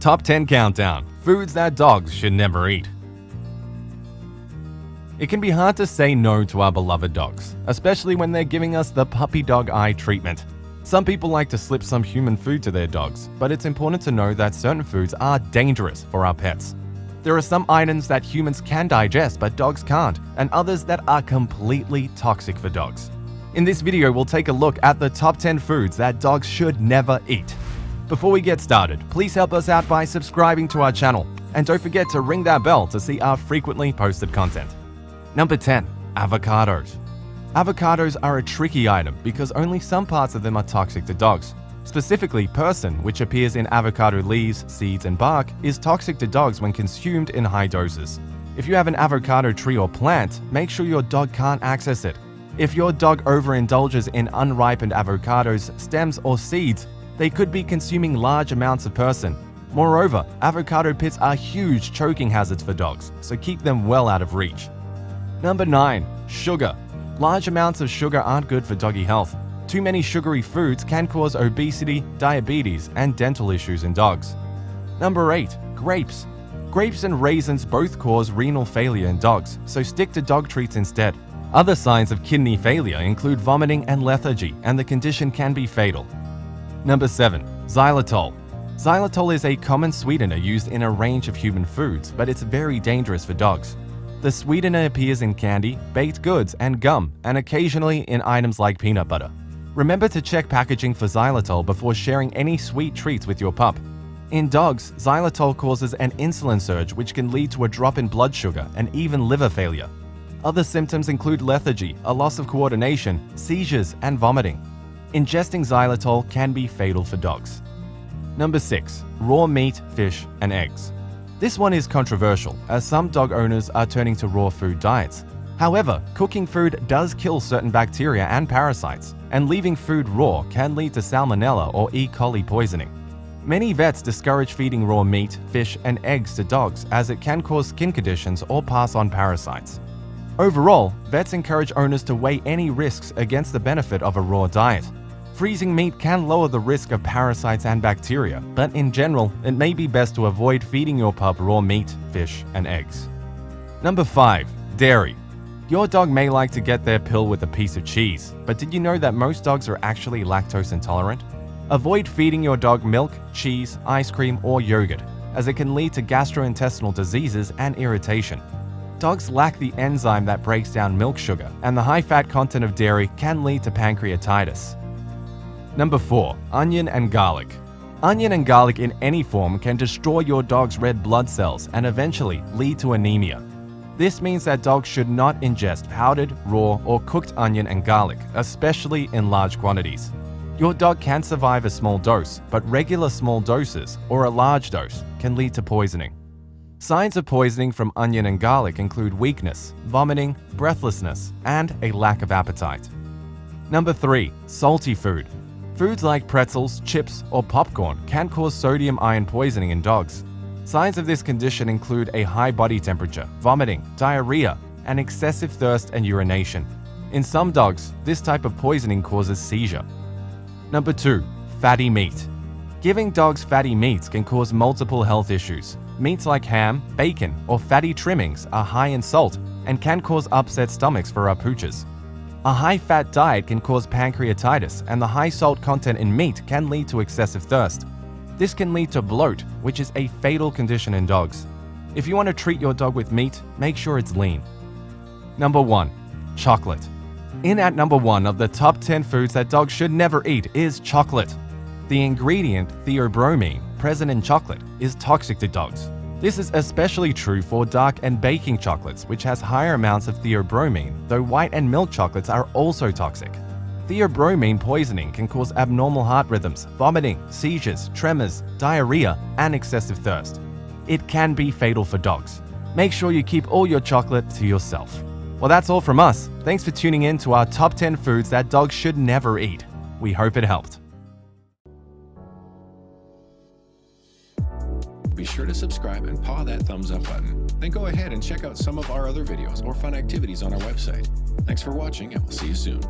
Top 10 Countdown: Foods that dogs should never eat. It can be hard to say no to our beloved dogs, especially when they're giving us the puppy dog eye treatment. Some people like to slip some human food to their dogs, but it's important to know that certain foods are dangerous for our pets. There are some items that humans can digest but dogs can't, and others that are completely toxic for dogs. In this video, we'll take a look at the top 10 foods that dogs should never eat. Before we get started, please help us out by subscribing to our channel, and don't forget to ring that bell to see our frequently posted content. Number 10. Avocados. Avocados are a tricky item because only some parts of them are toxic to dogs. Specifically, persin, which appears in avocado leaves, seeds, and bark, is toxic to dogs when consumed in high doses. If you have an avocado tree or plant, make sure your dog can't access it. If your dog overindulges in unripened avocados, stems, or seeds, they could be consuming large amounts of persin. Moreover, avocado pits are huge choking hazards for dogs, so keep them well out of reach. Number 9. Sugar. Large amounts of sugar aren't good for doggy health. Too many sugary foods can cause obesity, diabetes, and dental issues in dogs. Number 8. Grapes. Grapes and raisins both cause renal failure in dogs, so stick to dog treats instead. Other signs of kidney failure include vomiting and lethargy, and the condition can be fatal. Number 7. Xylitol. Xylitol is a common sweetener used in a range of human foods, but it's very dangerous for dogs. The sweetener appears in candy, baked goods, and gum, and occasionally in items like peanut butter. Remember to check packaging for xylitol before sharing any sweet treats with your pup. In dogs, xylitol causes an insulin surge which can lead to a drop in blood sugar and even liver failure. Other symptoms include lethargy, a loss of coordination, seizures, and vomiting. Ingesting xylitol can be fatal for dogs. Number 6. Raw meat, fish, and eggs. This one is controversial, as some dog owners are turning to raw food diets. However, cooking food does kill certain bacteria and parasites, and leaving food raw can lead to salmonella or E. coli poisoning. Many vets discourage feeding raw meat, fish, and eggs to dogs as it can cause skin conditions or pass on parasites. Overall, vets encourage owners to weigh any risks against the benefit of a raw diet. Freezing meat can lower the risk of parasites and bacteria, but in general, it may be best to avoid feeding your pup raw meat, fish, and eggs. Number 5. Dairy. Your dog may like to get their pill with a piece of cheese, but did you know that most dogs are actually lactose intolerant? Avoid feeding your dog milk, cheese, ice cream, or yogurt, as it can lead to gastrointestinal diseases and irritation. Dogs lack the enzyme that breaks down milk sugar, and the high-fat content of dairy can lead to pancreatitis. Number 4. Onion and garlic. Onion and garlic in any form can destroy your dog's red blood cells and eventually lead to anemia. This means that dogs should not ingest powdered, raw, or cooked onion and garlic, especially in large quantities. Your dog can survive a small dose, but regular small doses or a large dose can lead to poisoning. Signs of poisoning from onion and garlic include weakness, vomiting, breathlessness, and a lack of appetite. Number 3. Salty food. Foods like pretzels, chips, or popcorn can cause sodium-ion poisoning in dogs. Signs of this condition include a high body temperature, vomiting, diarrhea, and excessive thirst and urination. In some dogs, this type of poisoning causes seizure. Number 2. Fatty meat. Giving dogs fatty meats can cause multiple health issues. Meats like ham, bacon, or fatty trimmings are high in salt and can cause upset stomachs for our pooches. A high-fat diet can cause pancreatitis, and the high salt content in meat can lead to excessive thirst. This can lead to bloat, which is a fatal condition in dogs. If you want to treat your dog with meat, make sure it's lean. Number 1. Chocolate. In at number 1 of the top 10 foods that dogs should never eat is chocolate. The ingredient, theobromine, present in chocolate, is toxic to dogs. This is especially true for dark and baking chocolates, which has higher amounts of theobromine, though white and milk chocolates are also toxic. Theobromine poisoning can cause abnormal heart rhythms, vomiting, seizures, tremors, diarrhea, and excessive thirst. It can be fatal for dogs. Make sure you keep all your chocolate to yourself. Well, that's all from us. Thanks for tuning in to our top 10 foods that dogs should never eat. We hope it helped. Be sure to subscribe and paw that thumbs up button. Then go ahead and check out some of our other videos or fun activities on our website. Thanks for watching, and we'll see you soon.